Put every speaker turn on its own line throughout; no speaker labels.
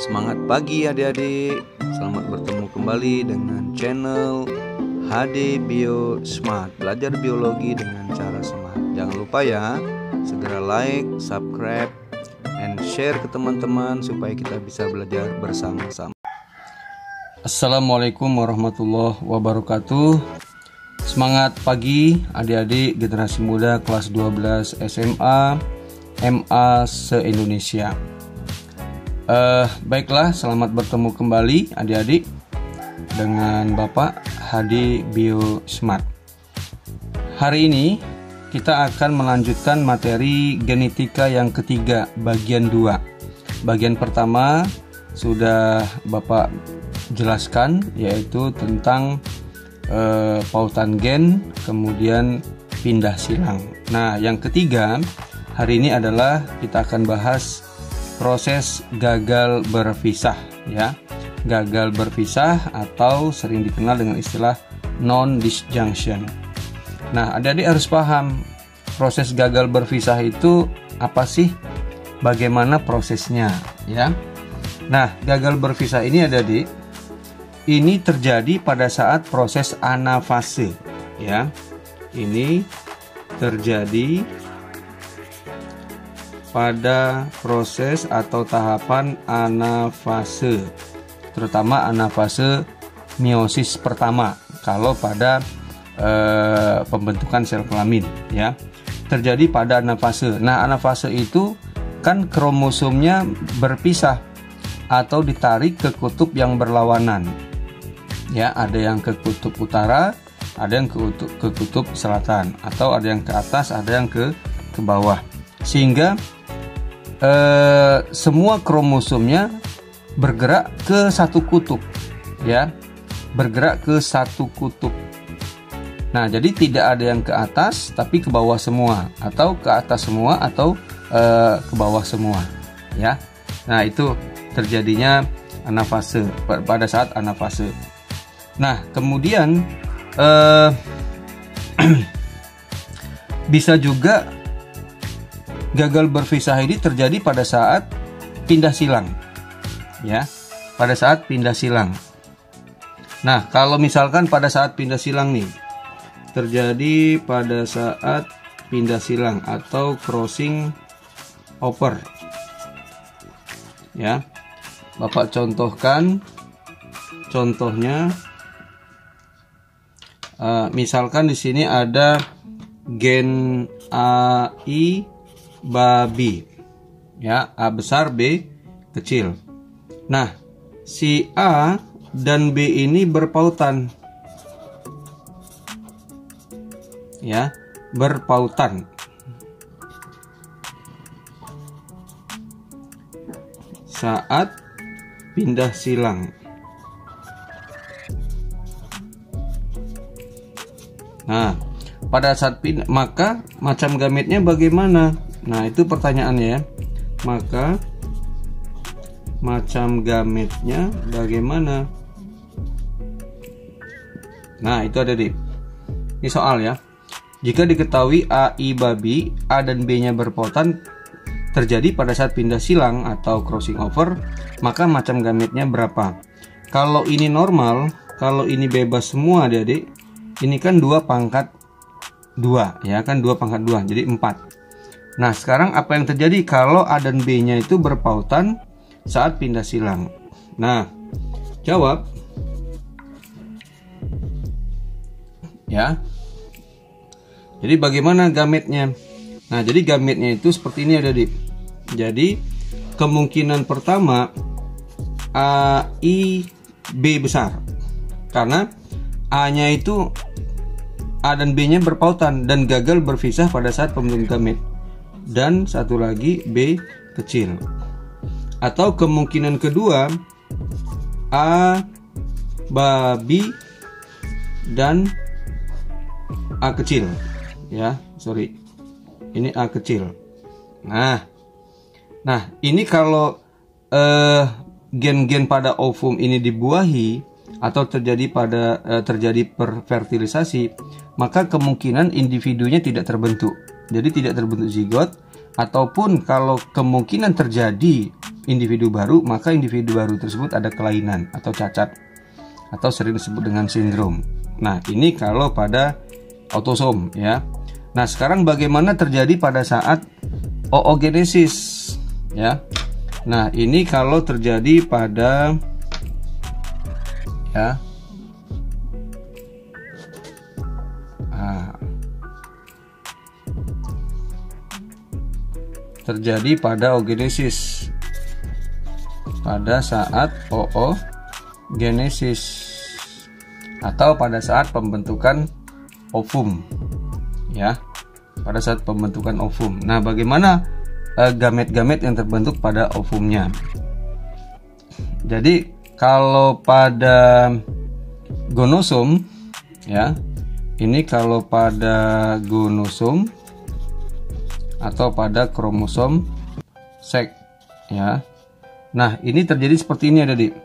Semangat pagi adik-adik. Selamat bertemu kembali dengan channel HD Bio Smart. Belajar biologi dengan cara smart. Jangan lupa ya, segera like, subscribe, and share ke teman-teman supaya kita bisa belajar bersama-sama. Assalamualaikum warahmatullahi wabarakatuh. Semangat pagi adik-adik generasi muda kelas 12 SMA MA se-Indonesia. Baiklah, selamat bertemu kembali adik-adik dengan Bapak HD Bio Smart. Hari ini kita akan melanjutkan materi genetika yang ketiga, bagian 2. Bagian pertama sudah Bapak jelaskan, yaitu tentang pautan gen, kemudian pindah silang. Nah, yang ketiga hari ini adalah kita akan bahas proses gagal berpisah, ya. Gagal berpisah atau sering dikenal dengan istilah non-disjunction. Nah, adik-adik harus paham proses gagal berpisah itu apa sih? Bagaimana prosesnya, ya? Nah, gagal berpisah ini adik-adik, ini terjadi pada saat proses anafase, ya. Ini terjadi pada proses atau tahapan anafase, terutama anafase meiosis pertama kalau pada pembentukan sel kelamin, ya, terjadi pada anafase. Nah, anafase itu kan kromosomnya berpisah atau ditarik ke kutub yang berlawanan, ya, ada yang ke kutub utara, ada yang ke kutub selatan, atau ada yang ke atas, ada yang ke bawah, sehingga semua kromosomnya bergerak ke satu kutub, ya, bergerak ke satu kutub. Nah, jadi tidak ada yang ke atas tapi ke bawah semua, atau ke atas semua atau ke bawah semua, ya. Nah, itu terjadinya anafase pada saat anafase. Nah, kemudian bisa juga gagal berpisah ini terjadi pada saat pindah silang, ya, pada saat pindah silang. Nah, kalau misalkan pada saat pindah silang nih, terjadi pada saat pindah silang atau crossing over, ya, Bapak contohkan contohnya. Misalkan di sini ada gen AI babi, ya, A besar B kecil. Nah, si A dan B ini berpautan, ya, berpautan. Saat pindah silang. Nah, pada saat pindah, maka macam gametnya bagaimana? Nah, itu pertanyaannya, ya. Maka macam gametnya bagaimana? Nah, itu ada di ini soal, ya. Jika diketahui AI babi, A dan B-nya berpautan terjadi pada saat pindah silang atau crossing over, maka macam gametnya berapa? Kalau ini normal, kalau ini bebas semua, adik-adik, ini kan 2 pangkat 2, ya kan, 2 pangkat 2, jadi 4. Nah, sekarang apa yang terjadi kalau A dan B-nya itu berpautan saat pindah silang? Nah, jawab, ya. Jadi bagaimana gametnya? Nah, jadi gametnya itu seperti ini, adik-adik. Jadi kemungkinan pertama AI B besar, karena A-nya itu, A dan B-nya berpautan dan gagal berpisah pada saat pembentukan gamet. Dan satu lagi B kecil. Atau kemungkinan kedua, A babi dan A kecil, ya, sorry, ini A kecil. Nah, ini kalau gen-gen pada ovum ini dibuahi atau terjadi perfertilisasi, maka kemungkinan individunya tidak terbentuk. Jadi tidak terbentuk zigot, Ataupun kalau kemungkinan terjadi individu baru, maka individu baru tersebut ada kelainan atau cacat, atau sering disebut dengan sindrom. Nah, ini kalau pada autosom ya. Nah, sekarang bagaimana terjadi pada saat oogenesis ya. Nah, ini kalau terjadi pada ya terjadi pada oogenesis pada saat oogenesis atau pada saat pembentukan ovum ya, pada saat pembentukan ovum. Nah, bagaimana gamet-gamet yang terbentuk pada ovumnya? Jadi kalau pada gonosom ya, ini kalau pada gonosom atau pada kromosom seks ya. Nah, ini terjadi seperti ini adik.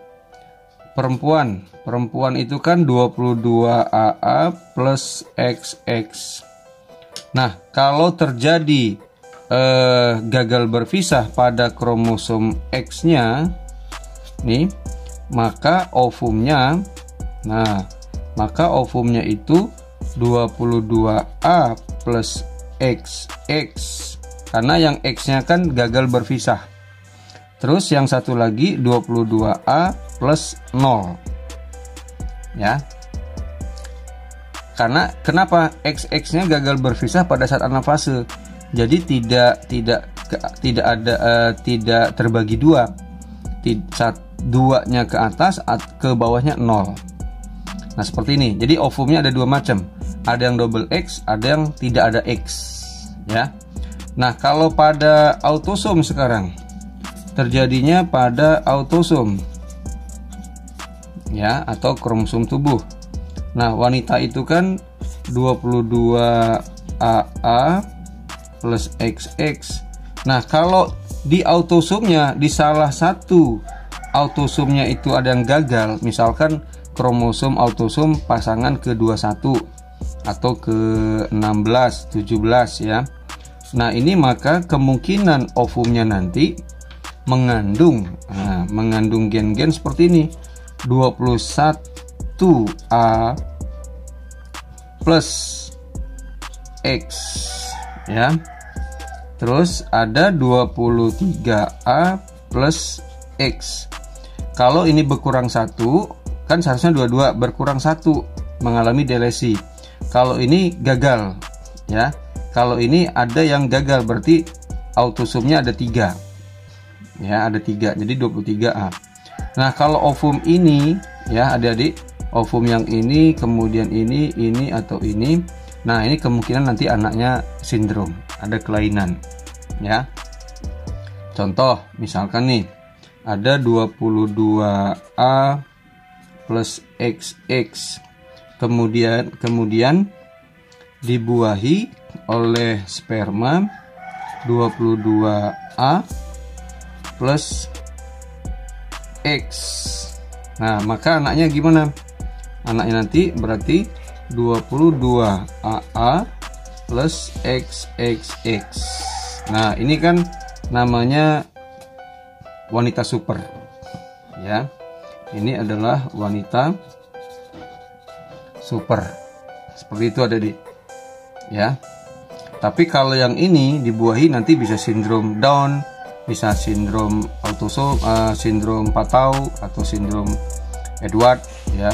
Perempuan itu kan 22AA plus XX. Nah, kalau terjadi gagal berpisah pada kromosom X-nya nih, maka ovumnya itu 22A plus XX, karena yang X-nya kan gagal berpisah. Terus yang satu lagi 22A plus 0 ya. Karena kenapa XX-nya gagal berpisah pada saat anafase? Jadi tidak terbagi dua. Duanya ke atas, ke bawahnya 0. Nah, seperti ini. Jadi ovumnya ada dua macam. Ada yang double X, ada yang tidak ada X ya. Nah, kalau pada autosom sekarang terjadinya pada autosom ya, atau kromosom tubuh. Nah, wanita itu kan 22AA plus XX. Nah, kalau di autosomnya, di salah satu autosomnya itu ada yang gagal, misalkan kromosom autosom pasangan ke-21 atau ke-16, 17 ya. Nah, ini maka kemungkinan ovumnya nanti mengandung gen-gen seperti ini, 21A plus X ya. Terus ada 23A plus X. Kalau ini berkurang satu, kan seharusnya dua-dua, berkurang satu, mengalami delesi. Kalau ini gagal ya. Kalau ini ada yang gagal, berarti autosomnya ada 3 ya, ada 3, jadi 23A. Nah, kalau ovum ini ya adik-adik, ovum yang ini, kemudian ini atau ini, nah ini kemungkinan nanti anaknya sindrom, ada kelainan ya. Contoh misalkan nih, ada 22A plus XX, kemudian dibuahi oleh sperma 22A plus X. Nah, maka anaknya gimana? Anaknya nanti berarti 22AA plus XXX. Nah, ini kan namanya wanita super ya. Ini adalah wanita super, seperti itu ada di ya. Tapi kalau yang ini dibuahi nanti bisa sindrom Down, bisa sindrom autosom, sindrom Patau atau sindrom Edward ya.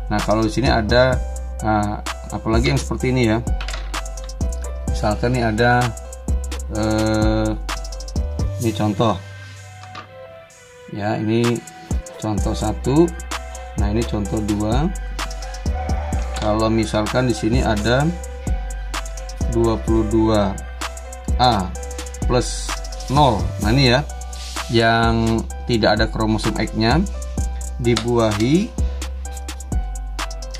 Nah, kalau di sini ada apalagi yang seperti ini ya. Misalkan nih ada ini contoh ya, ini contoh 1. Nah, ini contoh 2. Kalau misalkan di sini ada 22A plus 0. Nah, ini ya, yang tidak ada kromosom X-nya dibuahi.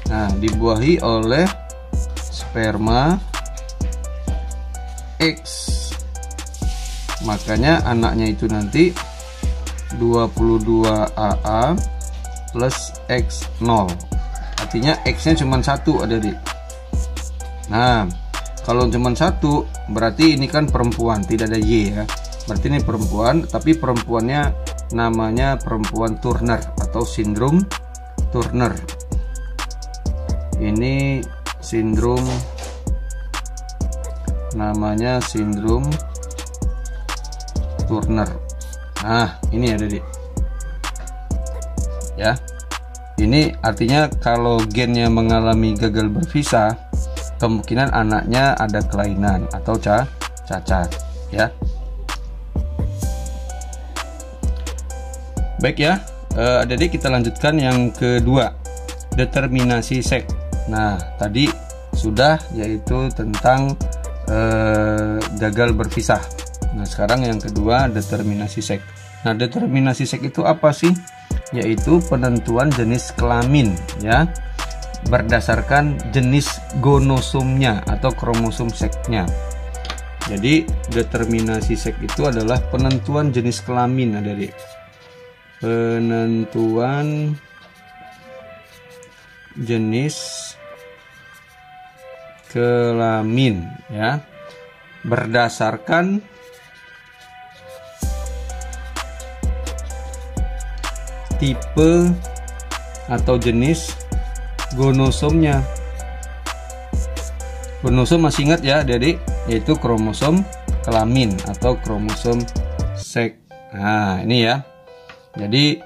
Nah, dibuahi oleh sperma X. Makanya anaknya itu nanti 22AA plus X0. Artinya X-nya cuma 1 ada di. Nah, Kalau cuma satu berarti ini kan perempuan, tidak ada Y ya. Berarti ini perempuan, tapi perempuannya namanya perempuan Turner atau sindrom Turner. Ini sindrom, namanya sindrom Turner. Nah, ini ada di ya. Ini artinya kalau gennya mengalami gagal bervisa, kemungkinan anaknya ada kelainan atau cacat ya. Baik ya, adik-adik, kita lanjutkan yang kedua, determinasi seks. Nah, tadi sudah, yaitu tentang gagal berpisah. Nah, sekarang yang kedua, determinasi seks. Nah, determinasi seks itu apa sih? Yaitu penentuan jenis kelamin ya, berdasarkan jenis gonosomnya atau kromosom seksnya. Jadi determinasi seks itu adalah penentuan jenis kelamin, adik-adik. Penentuan jenis kelamin ya, berdasarkan tipe atau jenis gonosomnya. Gonosom masih ingat ya adik-adik, yaitu kromosom kelamin atau kromosom seks. Nah, ini ya. Jadi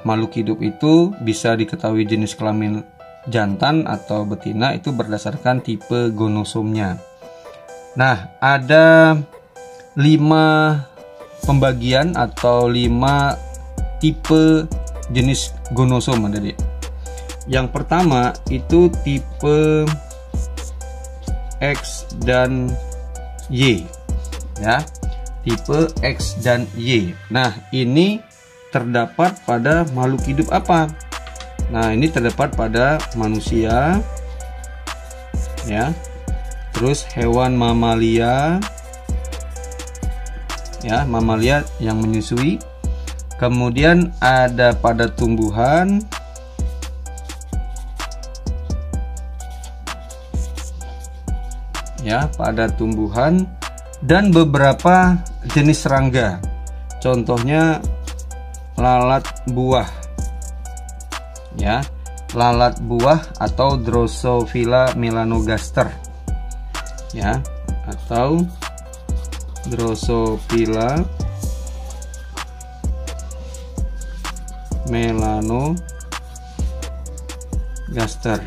makhluk hidup itu bisa diketahui jenis kelamin jantan atau betina itu berdasarkan tipe gonosomnya. Nah, ada 5 pembagian atau 5 tipe jenis gonosom, adik-adik. Yang pertama itu tipe X dan Y ya, tipe X dan Y. Nah, ini terdapat pada makhluk hidup apa? Nah, ini terdapat pada manusia ya, terus hewan mamalia ya, mamalia yang menyusui. Kemudian ada pada tumbuhan, ya, pada tumbuhan, dan beberapa jenis serangga. Contohnya lalat buah, ya, lalat buah atau Drosophila melanogaster, ya, atau Drosophila melanogaster.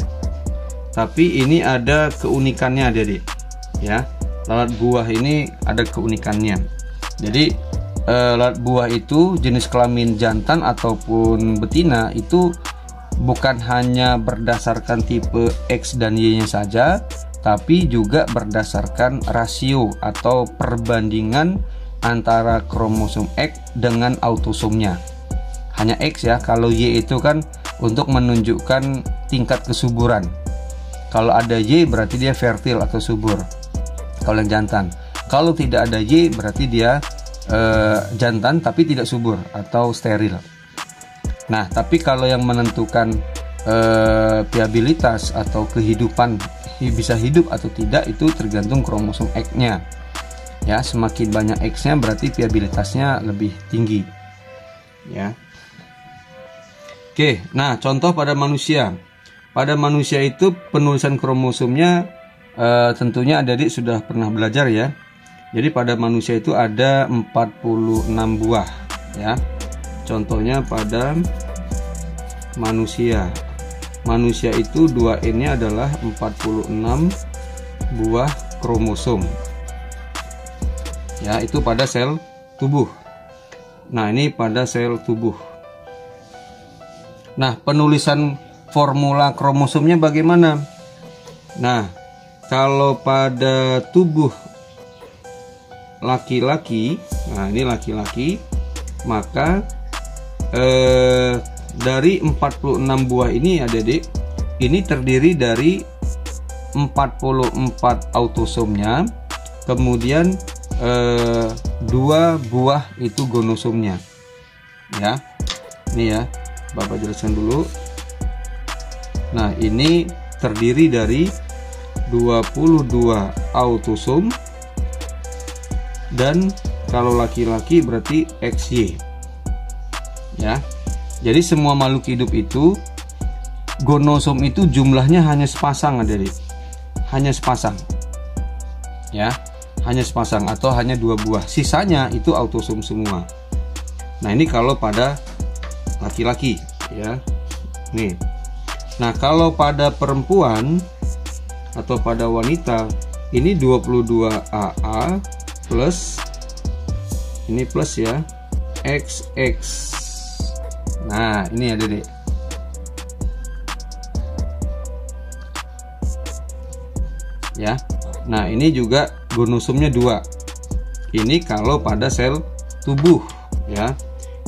Tapi ini ada keunikannya, adik-adik ya. Lalat buah ini ada keunikannya. Jadi lalat buah itu jenis kelamin jantan ataupun betina itu bukan hanya berdasarkan tipe X dan Y nya saja, tapi juga berdasarkan rasio atau perbandingan antara kromosom X dengan autosomnya. Hanya X ya, kalau Y itu kan untuk menunjukkan tingkat kesuburan. Kalau ada Y berarti dia fertil atau subur, kalau yang jantan. Kalau tidak ada Y berarti dia jantan tapi tidak subur atau steril. Nah, tapi kalau yang menentukan viabilitas atau kehidupan, bisa hidup atau tidak, itu tergantung kromosom X-nya. Ya, semakin banyak X-nya berarti viabilitasnya lebih tinggi. Ya. Oke, nah contoh pada manusia. Pada manusia itu penulisan kromosomnya tentunya adik-adik sudah pernah belajar ya. Jadi pada manusia itu ada 46 buah ya. Contohnya pada manusia. Manusia itu 2N-nya adalah 46 buah kromosom. Ya, itu pada sel tubuh. Nah, ini pada sel tubuh. Nah, penulisan formula kromosomnya bagaimana? Nah, kalau pada tubuh laki-laki, nah ini laki-laki, maka dari 46 buah ini adik-adik, ini terdiri dari 44 autosomnya, kemudian 2 buah itu gonosomnya. Ya, ini ya, Bapak jelaskan dulu. Nah, ini terdiri dari 22 autosom, dan kalau laki-laki berarti XY ya. Jadi semua makhluk hidup itu gonosom itu jumlahnya hanya sepasang, adik-adik, hanya sepasang ya, hanya sepasang atau hanya 2 buah, sisanya itu autosom semua. Nah ini kalau pada laki-laki ya nih. Nah kalau pada perempuan atau pada wanita ini 22 AA plus ini plus ya XX. Nah ini ada deh ya. Nah ini juga gonosomnya 2. Ini kalau pada sel tubuh ya,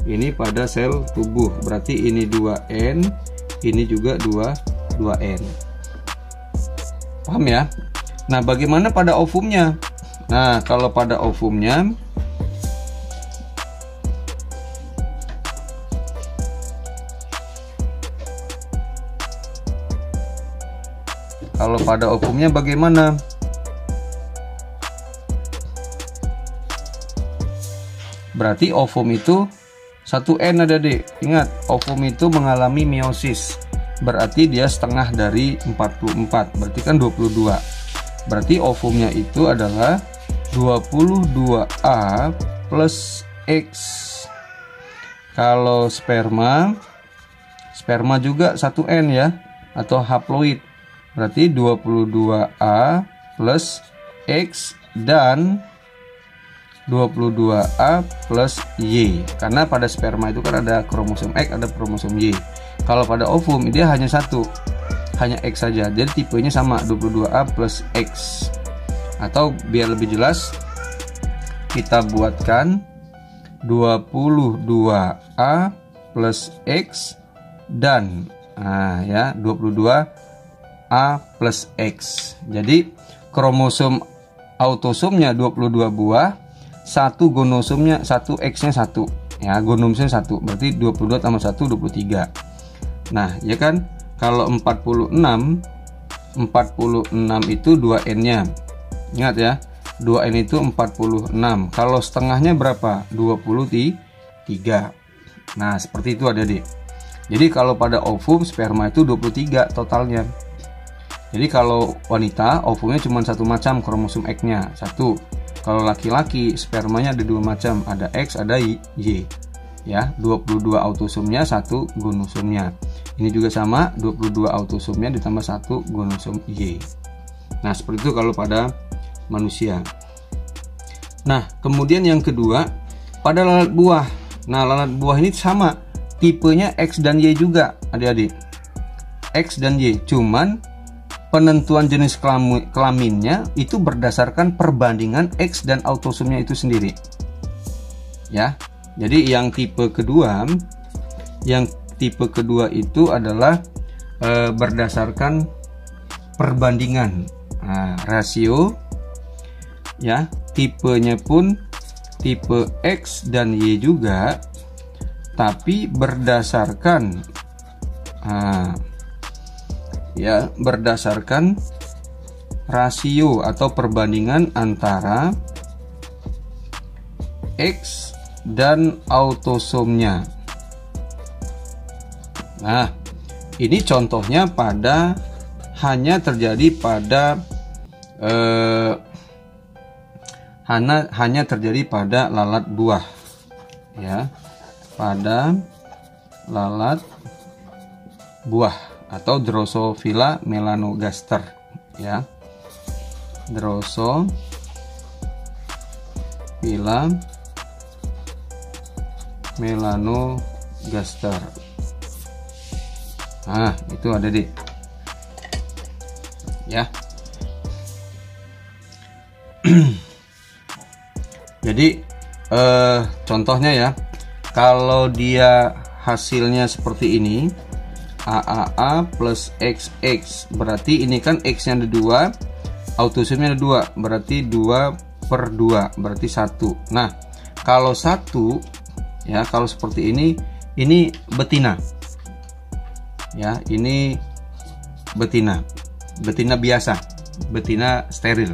ini pada sel tubuh berarti ini 2N, ini juga 2N. Paham ya? Nah bagaimana pada ovumnya? Nah kalau pada ovumnya bagaimana? Berarti ovum itu 1N, adik-adik. Ingat, ovum itu mengalami meiosis. Berarti dia setengah dari 44. Berarti kan 22. Berarti ovumnya itu adalah 22A plus X. Kalau sperma juga 1N ya, atau haploid. Berarti 22A plus X dan 22A plus Y. Karena pada sperma itu kan ada kromosom X, ada kromosom Y. Kalau pada ovum dia hanya satu, hanya X saja. Jadi tipenya sama, 22A plus X. Atau biar lebih jelas kita buatkan 22A plus X dan ya 22A plus X. Jadi kromosom autosomnya 22 buah, satu gonosomnya 1, X-nya 1 ya, gonomsnya 1, berarti 22 tambah 1 23. Nah ya kan, kalau 46 itu 2N-nya. Ingat ya, 2N itu 46. Kalau setengahnya berapa? 23. Nah seperti itu, adik-adik. Jadi kalau pada ovum sperma itu 23 totalnya. Jadi kalau wanita ovumnya cuma satu macam, kromosom X-nya 1. Kalau laki-laki spermanya ada 2 macam, ada X, ada Y. Ya, 22 autosomnya, 1 gonosomnya. Ini juga sama, 22 autosomnya ditambah 1 gonosom Y. Nah, seperti itu kalau pada manusia. Nah, kemudian yang kedua, pada lalat buah. Nah, lalat buah ini sama, tipenya X dan Y juga, adik-adik. X dan Y, cuman penentuan jenis kelaminnya itu berdasarkan perbandingan X dan autosomnya itu sendiri. Ya. Jadi yang tipe kedua itu adalah berdasarkan perbandingan rasio ya, tipenya pun tipe X dan Y juga, tapi berdasarkan berdasarkan rasio atau perbandingan antara X dan autosomnya. Nah, ini contohnya hanya terjadi pada lalat buah ya, pada lalat buah atau Drosophila melanogaster ya, Drosophila melanogaster. Nah itu ada deh ya. Jadi contohnya ya, kalau dia hasilnya seperti ini, AAA plus XX, berarti ini kan X nya ada 2, autosomnya ada 2, berarti 2/2, berarti 1. Nah kalau 1 ya, kalau seperti ini betina ya, ini betina biasa betina steril,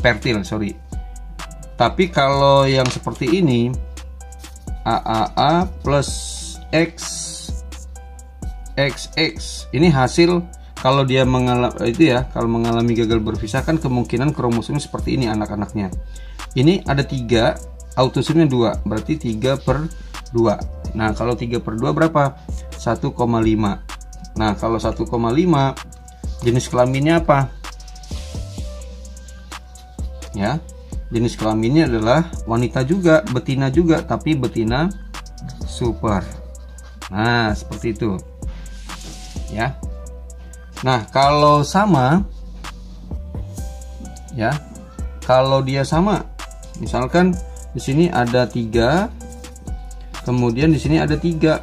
fertil, sorry. Tapi kalau yang seperti ini, AAA plus XX, ini hasil kalau dia mengalami gagal berpisah kan kemungkinan kromosomnya seperti ini anak-anaknya. Ini ada 3, autosomnya 2, berarti 3/2. Nah, kalau 3/2 berapa? 1,5. Nah, kalau 1,5 jenis kelaminnya apa? Ya, jenis kelaminnya adalah wanita juga, betina juga, tapi betina super. Nah, seperti itu. Ya. Nah, kalau sama, ya, kalau dia sama, misalkan di sini ada 3, kemudian di sini ada 3,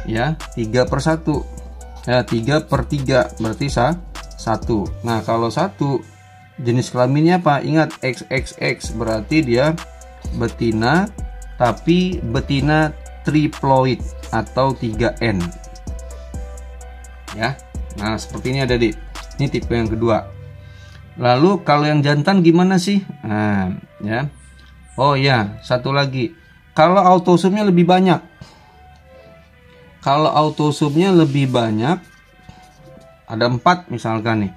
ya, 3/1, ya, 3/3 berarti 1. Nah, kalau 1 jenis kelaminnya apa? Ingat XXX, berarti dia betina, tapi betina triploid atau 3N. Ya. Nah, seperti ini ada di. Ini tipe yang kedua. Lalu kalau yang jantan gimana sih? Nah, ya. Oh ya, satu lagi. Kalau autosomnya lebih banyak. Kalau autosomnya lebih banyak, ada 4 misalkan nih.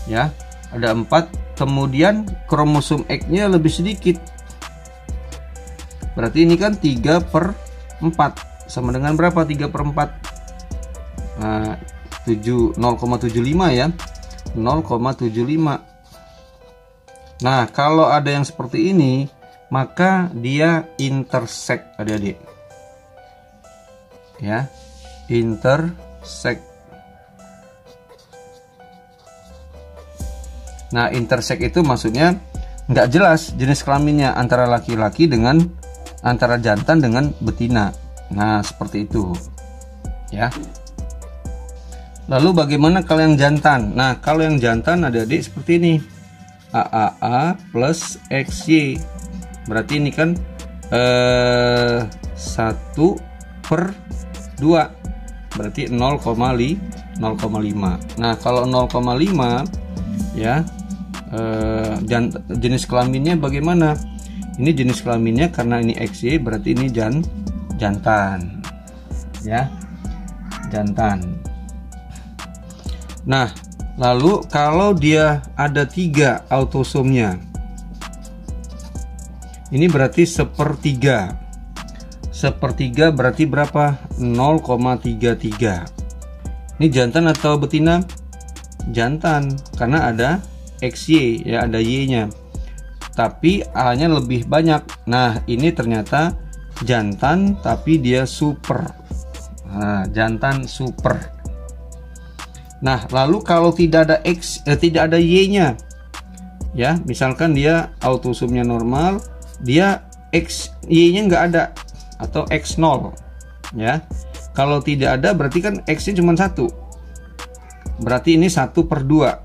Ya. Ada 4, kemudian kromosom X-nya lebih sedikit. Berarti ini kan 3/4. Sama dengan berapa 3/4? Nah, 0,75 ya. 0,75. Nah, kalau ada yang seperti ini, maka dia intersect, adik-adik. Ya, intersect. Nah, intersect itu maksudnya nggak jelas jenis kelaminnya antara laki-laki dengan antara jantan dengan betina. Nah, seperti itu. Ya. Lalu bagaimana kalau yang jantan? Nah, kalau yang jantan adik-adik seperti ini. AAA plus XY. Berarti ini kan 1/2. Berarti 0,5. Nah, kalau 0,5 ya, jenis kelaminnya bagaimana? Ini jenis kelaminnya karena ini XY, berarti ini jantan. Ya. Jantan. Nah, lalu kalau dia ada 3 autosomnya, ini berarti 1/3. 1/3 berarti berapa? 0,33. Ini jantan atau betina? Jantan, karena ada XY, ya, ada Y-nya. Tapi A-nya lebih banyak. Nah, ini ternyata jantan tapi dia super. Nah, jantan super. Nah, lalu kalau tidak ada tidak ada Y-nya, ya, misalkan dia autosomnya normal, dia Y-nya nggak ada atau X0, ya. Kalau tidak ada berarti kan X-nya cuma 1. Berarti ini 1/2.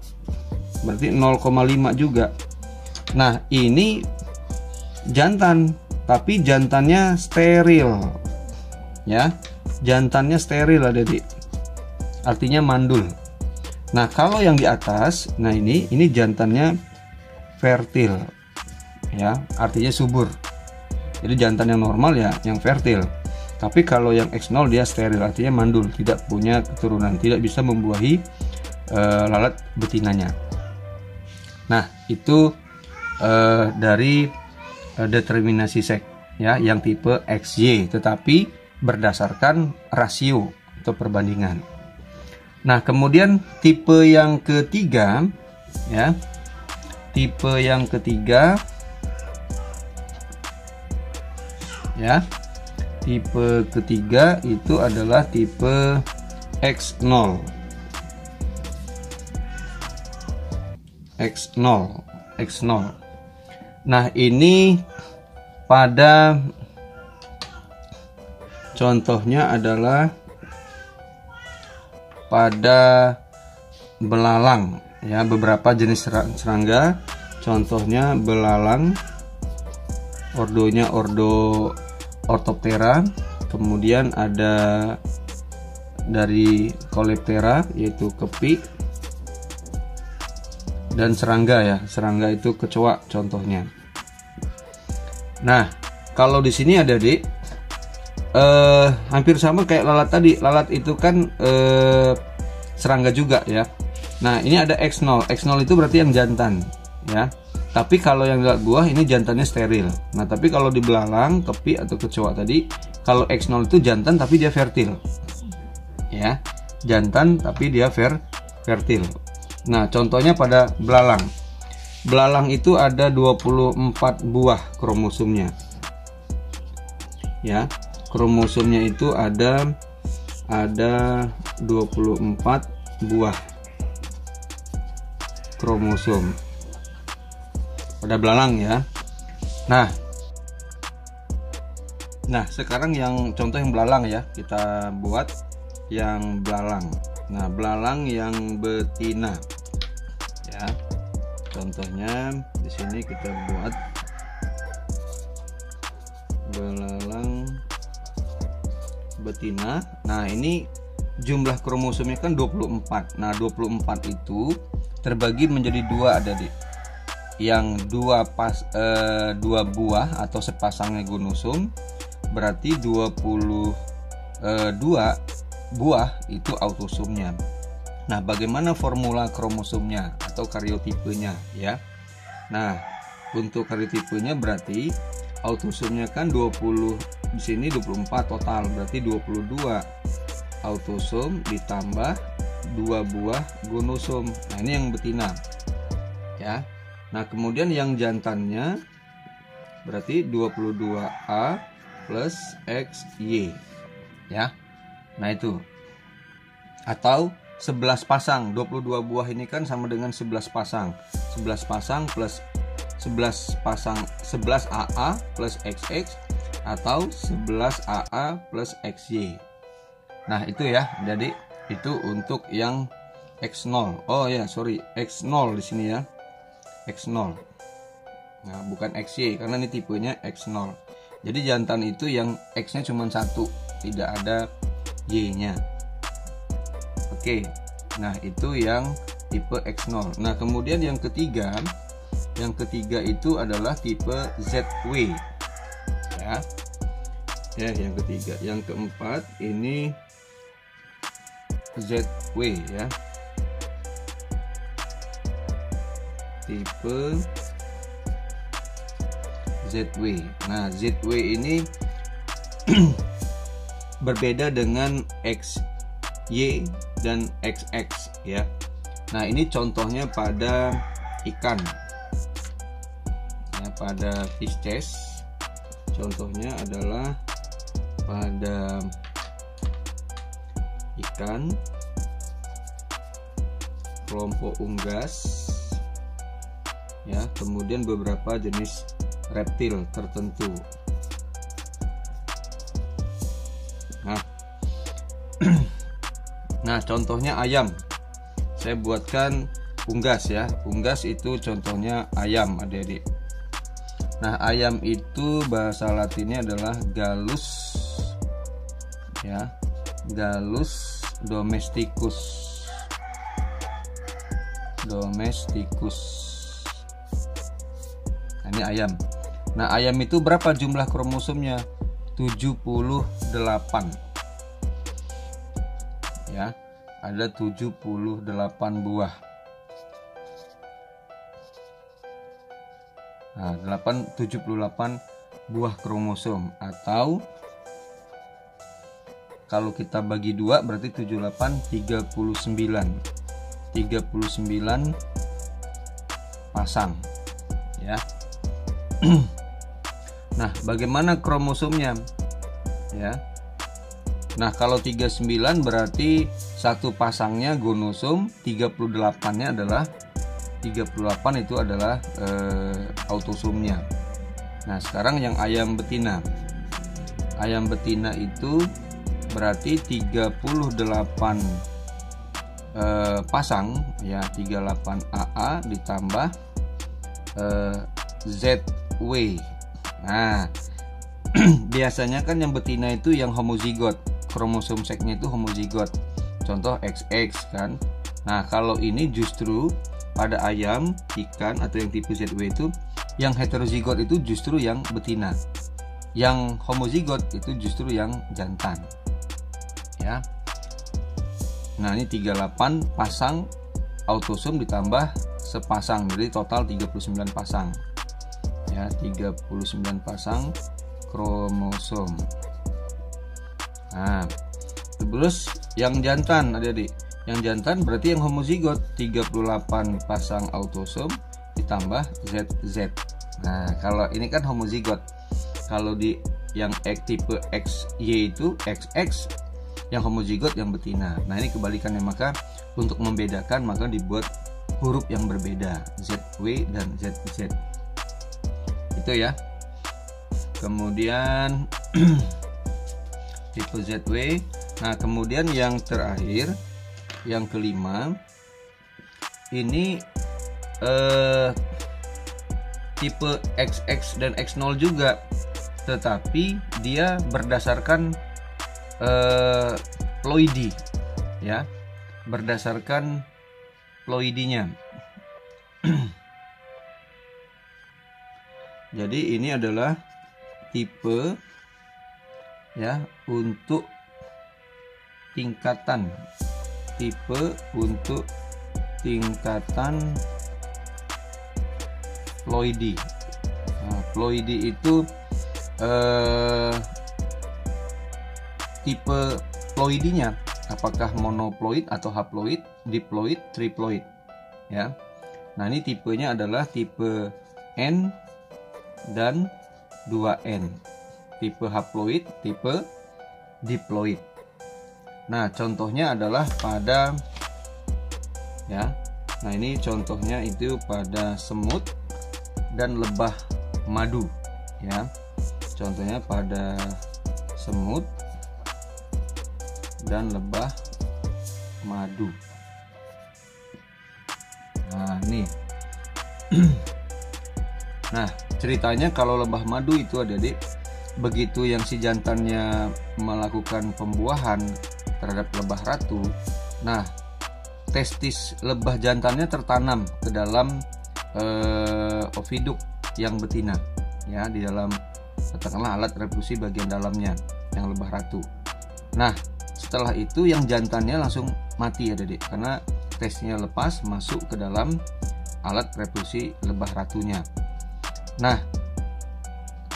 Berarti 0,5 juga. Nah, ini jantan, tapi jantannya steril. Ya. Jantannya steril, adik-adik. Artinya mandul. Nah, kalau yang di atas, nah ini jantannya fertil. Ya, artinya subur. Jadi jantan yang normal ya yang fertil. Tapi kalau yang X0 dia steril, artinya mandul, tidak punya keturunan, tidak bisa membuahi lalat betinanya. Nah, itu dari determinasi seks, ya, yang tipe XY, tetapi berdasarkan rasio atau perbandingan. Nah, kemudian tipe yang ketiga, ya, tipe yang ketiga, ya, tipe ketiga itu adalah tipe X0. X0. Nah, ini pada contohnya adalah pada belalang, ya, beberapa jenis serangga. Contohnya belalang, ordonya ordo Orthoptera, kemudian ada dari Coleoptera yaitu kepi, dan serangga ya. Serangga itu kecoa contohnya. Nah, kalau di sini ada Dik, hampir sama kayak lalat tadi. Lalat itu kan serangga juga ya. Nah, ini ada X0. X0 itu berarti yang jantan ya. Tapi kalau yang lalat buah ini jantannya steril. Nah, tapi kalau di belalang, kepi atau kecoa tadi, kalau X0 itu jantan tapi dia fertil. Ya. Jantan tapi dia fertil. Nah, contohnya pada belalang. Belalang itu ada 24 buah kromosomnya. Ya, kromosomnya itu ada 24 buah kromosom pada belalang ya. Nah, sekarang yang contoh yang belalang ya, kita buat yang belalang. Nah, belalang yang betina ya. Contohnya di sini kita buat belalang betina. Nah, ini jumlah kromosomnya kan 24. Nah, 24 itu terbagi menjadi dua ada Dik. Yang dua buah atau sepasangnya gonosom, berarti 22 buah itu autosomnya. Nah, bagaimana formula kromosomnya atau karyotipenya ya? Nah, untuk karyotipenya berarti autosomnya kan 20, di sini 24 total, berarti 22 autosom ditambah 2 buah gonosom. Nah, ini yang betina ya. Nah, kemudian yang jantannya berarti 22A plus XY ya. Nah, itu atau 11 pasang. 22 buah ini kan sama dengan 11 pasang. 11 pasang plus 11 pasang, 11 AA plus XX atau 11 AA plus XY. Nah, itu ya. Jadi itu untuk yang X0. Oh ya, sorry, X0 di sini ya. X0. Nah, bukan XY karena ini tipenya X0. Jadi jantan itu yang X-nya cuma 1, tidak ada Y-nya. Oke, nah itu yang tipe X0. Nah, kemudian yang ketiga itu adalah tipe ZW ya. Ya, yang ketiga. Yang keempat ini ZW ya. Tipe ZW. Nah, ZW ini berbeda dengan XY dan XX ya. Nah, ini contohnya pada ikan ya, pada Pisces. Contohnya adalah pada ikan, kelompok unggas ya, kemudian beberapa jenis reptil tertentu. Nah, contohnya ayam. Saya buatkan unggas ya. Unggas itu contohnya ayam, adik-adik. Nah, ayam itu bahasa Latinnya adalah Gallus ya. Gallus domesticus. Nah, ini ayam. Nah, ayam itu berapa jumlah kromosomnya? 78 ya, ada 78 buah. Nah, 78 buah kromosom, atau kalau kita bagi 2 berarti 78 39 pasang ya. Nah, bagaimana kromosomnya ya? Nah, kalau 39 berarti satu pasangnya gonosom, 38-nya adalah 38 itu adalah autosomnya. Nah, sekarang yang ayam betina. Ayam betina itu berarti 38 pasang ya, 38 AA ditambah ZW. Nah, biasanya kan yang betina itu yang homozigot, kromosom seksnya itu homozigot. Contoh XX kan. Nah, kalau ini justru pada ayam, ikan atau yang tipe ZW itu, yang heterozigot itu justru yang betina, yang homozigot itu justru yang jantan. Ya. Nah, ini 38 pasang autosom ditambah sepasang, jadi total 39 pasang. Ya, 39 pasang kromosom. Nah, terus yang jantan, adik-adik. Yang jantan berarti yang homozigot, 38 pasang autosom ditambah ZZ. Nah, kalau ini kan homozigot. Kalau di yang tipe XY itu XX, yang homozigot yang betina. Nah, ini kebalikannya, maka untuk membedakan maka dibuat huruf yang berbeda, ZW dan ZZ. Itu ya. Kemudian tipe ZW. Nah, kemudian yang terakhir, yang kelima, ini tipe XX dan X0 juga, tetapi dia berdasarkan ploidi, ya, berdasarkan ploidinya. Jadi ini adalah tipe, ya, untuk tingkatan, tipe untuk tingkatan ploidi. Nah, ploidi itu tipe ploidinya apakah monoploid atau haploid, diploid, triploid, ya. Nah, ini tipenya adalah tipe N dan 2N, tipe haploid, tipe diploid. Nah, contohnya adalah pada, ya, nah ini contohnya itu pada semut dan lebah madu, ya. Contohnya pada semut dan lebah madu. Nah, nih. Nah, ceritanya kalau lebah madu itu, adik-adik, begitu yang si jantannya melakukan pembuahan terhadap lebah ratu, nah, testis lebah jantannya tertanam ke dalam oviduk yang betina, ya, di dalam, katakanlah, alat reproduksi bagian dalamnya yang lebah ratu. Nah, setelah itu yang jantannya langsung mati, adik-adik, karena testisnya lepas masuk ke dalam alat reproduksi lebah ratunya. Nah,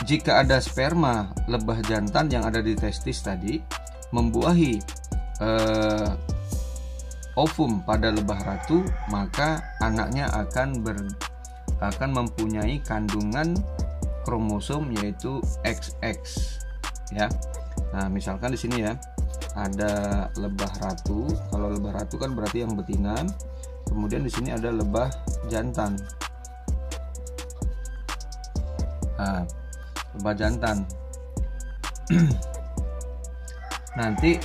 jika ada sperma lebah jantan yang ada di testis tadi membuahi ovum pada lebah ratu, maka anaknya akan mempunyai kandungan kromosom yaitu XX, ya. Nah, misalkan di sini, ya, ada lebah ratu. Kalau lebah ratu kan berarti yang betina. Kemudian di sini ada lebah jantan. Nah, lebah jantan. Nanti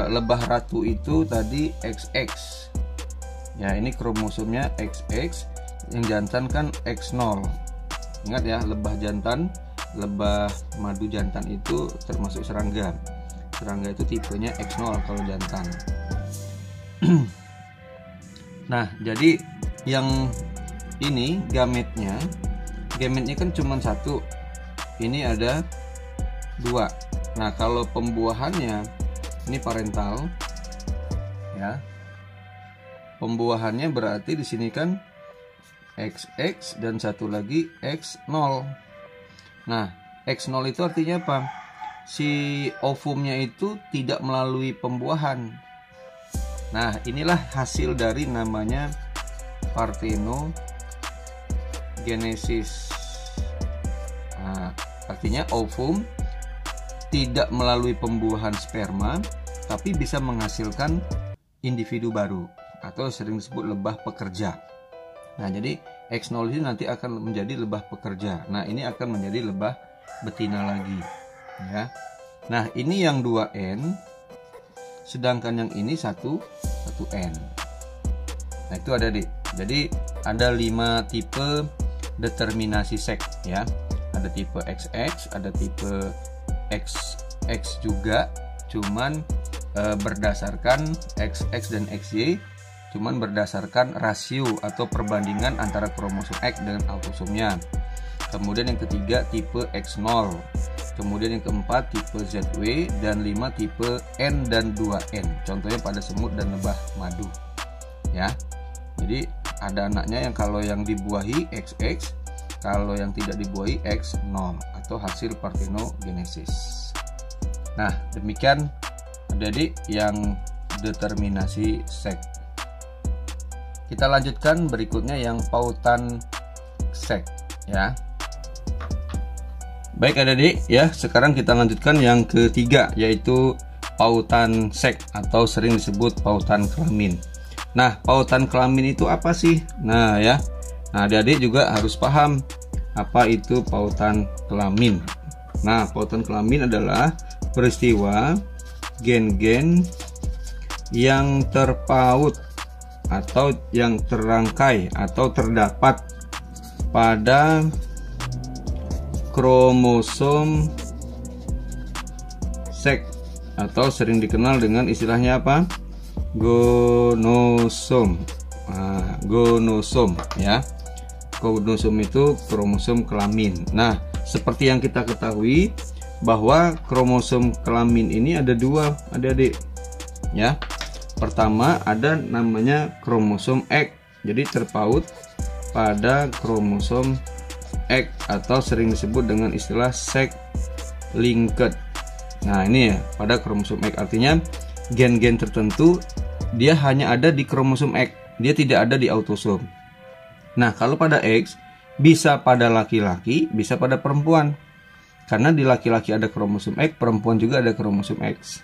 lebah ratu itu tadi XX, ya, ini kromosomnya XX, yang jantan kan X0. Ingat, ya, lebah jantan, lebah madu jantan itu termasuk serangga. Serangga itu tipenya X0 kalau jantan. Nah, jadi yang ini gametnya kan cuma satu, ini ada dua. Nah, kalau pembuahannya ini parental, ya, pembuahannya berarti di sini kan XX dan satu lagi X0. Nah, X0 itu artinya apa? Si ovumnya itu tidak melalui pembuahan. Nah, inilah hasil dari namanya parthenogenesis. Nah, artinya ovum tidak melalui pembuahan sperma, tapi bisa menghasilkan individu baru atau sering disebut lebah pekerja. Nah, jadi X0 ini nanti akan menjadi lebah pekerja. Nah, ini akan menjadi lebah betina lagi, ya. Nah, ini yang 2N, sedangkan yang ini 1N. Nah, itu ada di. Jadi ada 5 tipe determinasi seks, ya. Ada tipe XX, ada tipe XX juga, cuman berdasarkan XX dan XY cuman berdasarkan rasio atau perbandingan antara kromosom X dengan autosomnya. Kemudian yang ketiga tipe X0. Kemudian yang keempat tipe ZW, dan 5 tipe N dan 2N. Contohnya pada semut dan lebah madu. Ya. Jadi ada anaknya yang kalau yang dibuahi XX, kalau yang tidak dibuahi X0 atau hasil partenogenesis. Nah, demikian adik-adik yang determinasi seks. Kita lanjutkan berikutnya yang pautan seks ya. Baik adik-adik ya, sekarang kita lanjutkan yang ketiga, yaitu pautan seks atau sering disebut pautan kelamin. Nah, pautan kelamin itu apa sih? Nah ya, nah adik-adik juga harus paham apa itu pautan kelamin. Nah, pautan kelamin adalah peristiwa gen-gen yang terpaut atau yang terangkai atau terdapat pada kromosom seks atau sering dikenal dengan istilahnya apa? Gonosom. Nah, gonosom ya. Gonosom itu kromosom kelamin. Nah, seperti yang kita ketahui bahwa kromosom kelamin ini ada dua, adik-adik. Ya. Pertama ada namanya kromosom X. Jadi terpaut pada kromosom X atau sering disebut dengan istilah sex linked. Nah, ini ya, pada kromosom X artinya gen-gen tertentu dia hanya ada di kromosom X, dia tidak ada di autosom. Nah, kalau pada X bisa pada laki-laki, bisa pada perempuan. Karena di laki-laki ada kromosom X, perempuan juga ada kromosom X.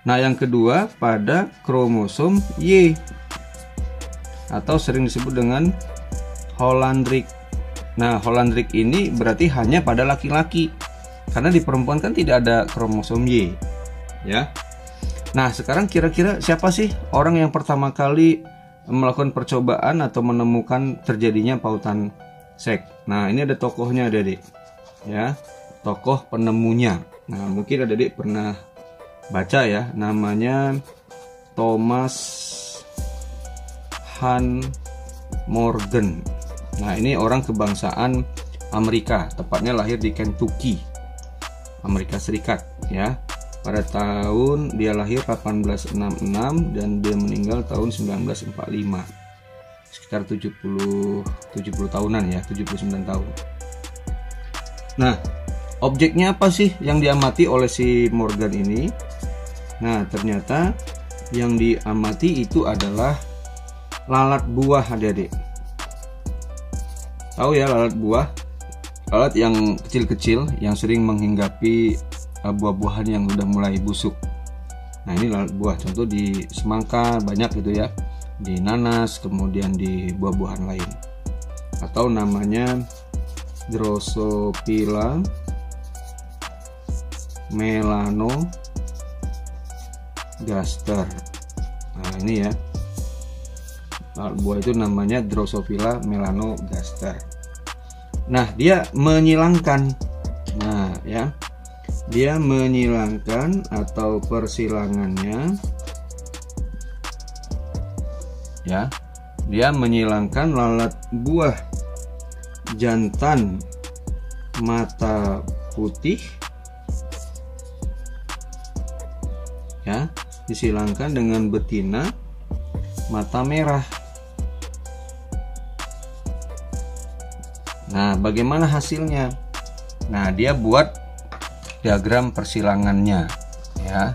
Nah, yang kedua pada kromosom Y atau sering disebut dengan Hollandrick. Nah, Hollandrick ini berarti hanya pada laki-laki. Karena di perempuan kan tidak ada kromosom Y. Ya. Nah, sekarang kira-kira siapa sih orang yang pertama kali melakukan percobaan atau menemukan terjadinya pautan seks? Nah, ini ada tokohnya, adik-adik. Ya, tokoh penemunya. Nah, mungkin adik-adik pernah baca ya, namanya Thomas Hunt Morgan. Nah, ini orang kebangsaan Amerika, tepatnya lahir di Kentucky, Amerika Serikat ya. Pada tahun dia lahir 1866 dan dia meninggal tahun 1945. Sekitar 70 tahunan ya, 79 tahun. Nah, objeknya apa sih yang diamati oleh si Morgan ini? Nah, ternyata yang diamati itu adalah lalat buah, adik-adik. Tahu ya lalat buah? Lalat yang kecil-kecil yang sering menghinggapi buah-buahan yang udah mulai busuk. Nah, ini lalat buah, contoh di semangka banyak gitu ya, di nanas, kemudian di buah-buahan lain. Atau namanya Drosophila melanogaster. Nah, ini ya, lalat buah itu namanya Drosophila melanogaster. Nah, dia menyilangkan. Nah, ya, dia menyilangkan atau persilangannya, ya, dia menyilangkan lalat buah jantan mata putih, ya, disilangkan dengan betina mata merah. Nah, bagaimana hasilnya? Nah, dia buat diagram persilangannya ya.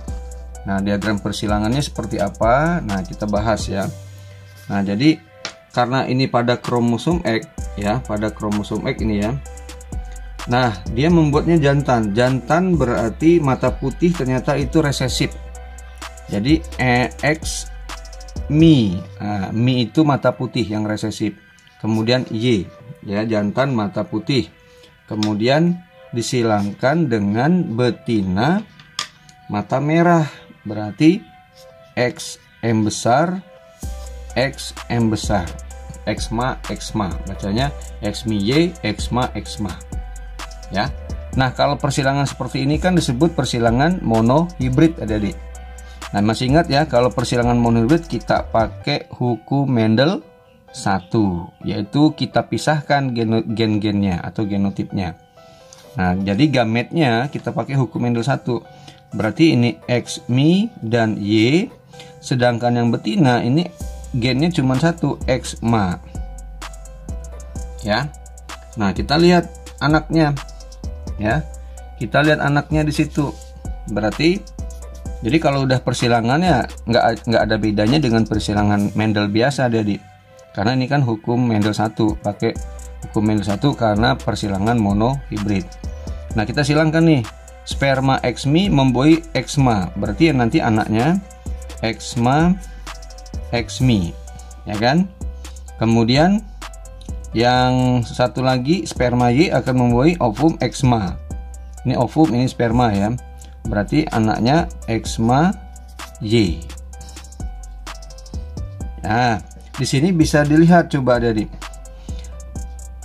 Nah, diagram persilangannya seperti apa? Nah, kita bahas ya. Nah, jadi karena ini pada kromosom X ya, pada kromosom X ini ya. Nah, dia membuatnya jantan. Jantan berarti mata putih ternyata itu resesif. Jadi X Mi. Nah, Mi itu mata putih yang resesif. Kemudian Y ya, jantan mata putih. Kemudian disilangkan dengan betina mata merah, berarti XM besar, XM besar, Xma Xma, bacanya Xmy Xma Xma ya. Nah, kalau persilangan seperti ini kan disebut persilangan monohibrid, adik-adik. Nah, masih ingat ya, kalau persilangan monohibrid kita pakai hukum Mendel 1, yaitu kita pisahkan gen-gennya atau genotipnya. Nah, jadi gametnya kita pakai hukum Mendel 1. Berarti ini X, Mi, dan Y. Sedangkan yang betina ini gennya cuma satu, X, Ma. Ya. Nah, kita lihat anaknya. Ya. Kita lihat anaknya di situ. Berarti jadi kalau udah persilangannya nggak ada bedanya dengan persilangan Mendel biasa, Adik. Karena ini kan hukum Mendel 1, pakai hukum Mendel 1 karena persilangan monohibrid. Nah, kita silangkan nih, sperma X-Mi membuai X-Ma. Berarti yang nanti anaknya X-Ma X-Mi, ya kan? Kemudian yang satu lagi sperma Y akan membuai ovum X-Ma. Ini ovum, ini sperma ya. Berarti anaknya X-Ma Y. Nah, di sini bisa dilihat coba dari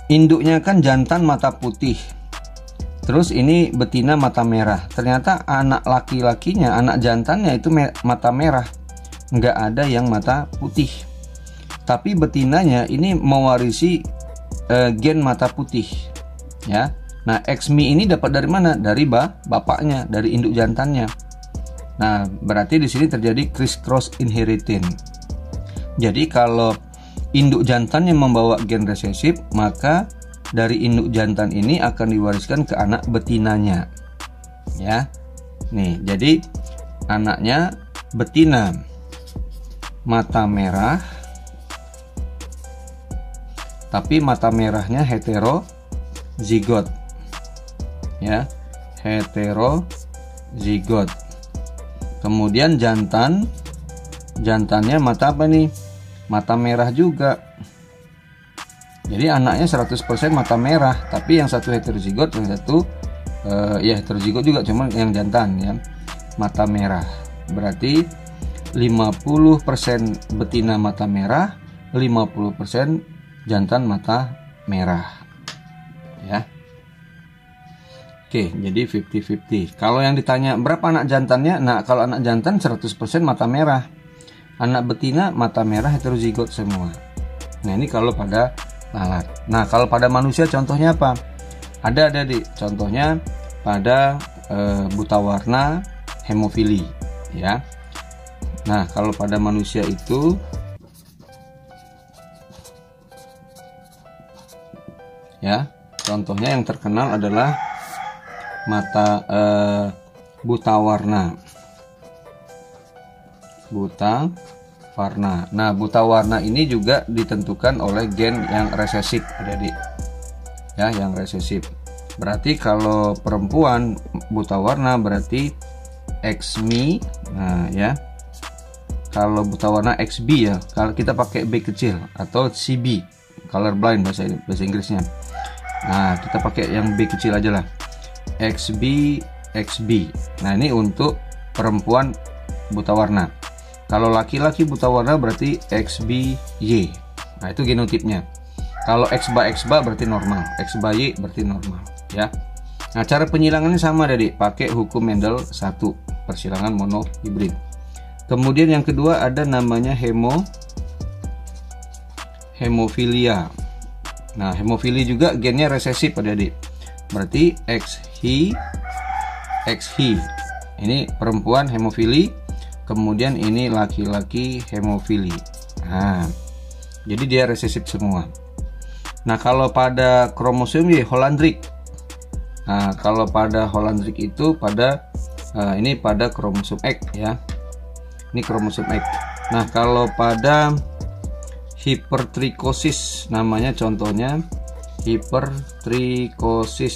induknya kan jantan mata putih. Terus ini betina mata merah. Ternyata anak laki-lakinya, anak jantannya itu mata merah. Nggak ada yang mata putih. Tapi betinanya ini mewarisi gen mata putih. Ya. Nah, X-Mi ini dapat dari mana? Dari bapaknya, dari induk jantannya. Nah, berarti di sini terjadi criss-cross inheritance. Jadi kalau induk jantannya membawa gen resesif, maka dari induk jantan ini akan diwariskan ke anak betinanya. Ya. Nih, jadi anaknya betina mata merah, tapi mata merahnya heterozigot. Ya, heterozigot. Kemudian jantannya mata apa nih? Mata merah juga. Jadi anaknya 100% mata merah, tapi yang satu heterozigot, yang satu ya heterozigot juga, cuma yang jantan ya mata merah. Berarti 50% betina mata merah, 50% jantan mata merah. Ya. Oke, jadi 50-50. Kalau yang ditanya berapa anak jantannya? Nah, kalau anak jantan 100% mata merah. Anak betina mata merah heterozigot semua. Nah, ini kalau pada lalat. Nah, kalau pada manusia contohnya apa? Ada di contohnya pada buta warna hemofili, ya. Nah, kalau pada manusia itu ya, contohnya yang terkenal adalah mata buta warna. Nah, buta warna ini juga ditentukan oleh gen yang resesif, jadi ya, yang resesif. Berarti kalau perempuan buta warna berarti X-Mi. Nah, ya. Kalau buta warna XB ya, kalau kita pakai B kecil atau CB, color blind bahasa Inggrisnya. Nah, kita pakai yang B kecil aja lah. XB. Nah, ini untuk perempuan buta warna. Kalau laki-laki buta warna berarti XBY. Nah, itu genotipnya. Kalau XBA berarti normal, XBY berarti normal, ya. Nah, cara penyilangannya sama tadi, pakai hukum Mendel 1, persilangan monohibrid. Kemudian yang kedua ada namanya hemofilia. Nah, hemofili juga gennya resesif adik-adik. Berarti XHI. Ini perempuan hemofili, kemudian ini laki-laki hemofili. Nah, jadi dia resesif semua. Nah, kalau pada kromosom Y Hollandric. Nah, kalau pada Hollandric itu pada ini pada kromosom X ya. Ini kromosom X. Nah, kalau pada hipertrikosis, namanya contohnya hipertrikosis.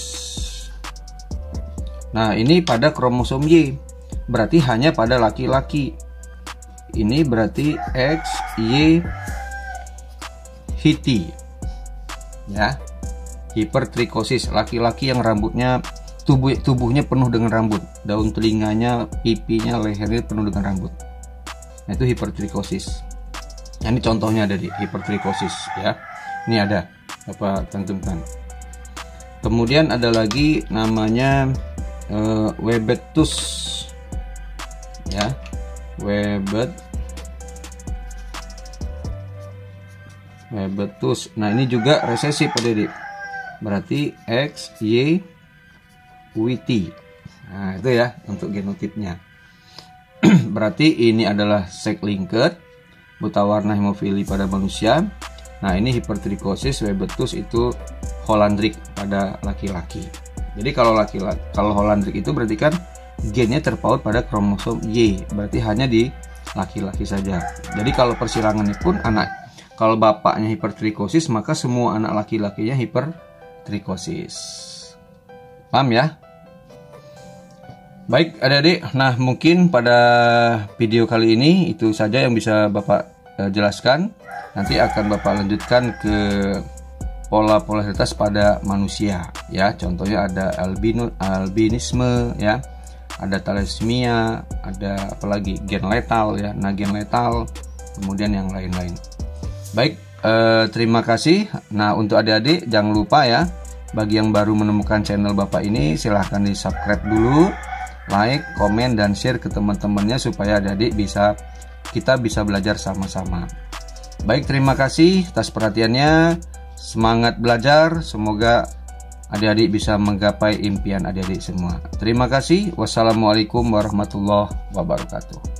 Nah, ini pada kromosom Y, berarti hanya pada laki-laki. Ini berarti XY hiti, ya, hipertrikosis, laki-laki yang rambutnya tubuhnya penuh dengan rambut, daun telinganya, pipinya, lehernya penuh dengan rambut. Nah, itu hipertrikosis. Nah, ini contohnya dari hipertrikosis ya. Ini ada Bapak cantumkan. Kemudian ada lagi namanya Webetus ya. Webetus. Nah, ini juga resesif adik-adik. Berarti X, Y, WT. Nah, itu ya untuk genotipnya. Berarti ini adalah sex linked, buta warna hemofili pada manusia. Nah, ini hipertrikosis Webetus itu Hollandrick pada laki-laki. Jadi kalau Hollandrick itu berarti kan gennya terpaut pada kromosom Y, berarti hanya di laki-laki saja. Jadi kalau persilangannya pun kalau bapaknya hipertrikosis, maka semua anak laki-lakinya hipertrikosis. Paham ya? Baik adik-adik, nah mungkin pada video kali ini itu saja yang bisa Bapak jelaskan. Nanti akan Bapak lanjutkan ke pola polaritas pada manusia ya. Contohnya ada albinisme ya, ada thalassemia, ada apalagi gen letal ya, gen letal, kemudian yang lain-lain. Baik, terima kasih. Nah, untuk adik-adik jangan lupa ya, bagi yang baru menemukan channel Bapak ini silahkan di subscribe dulu, like, komen, dan share ke teman-temannya supaya adik-adik kita bisa belajar sama-sama. Baik, terima kasih atas perhatiannya. Semangat belajar, semoga adik-adik bisa menggapai impian adik-adik semua. Terima kasih. Wassalamualaikum warahmatullahi wabarakatuh.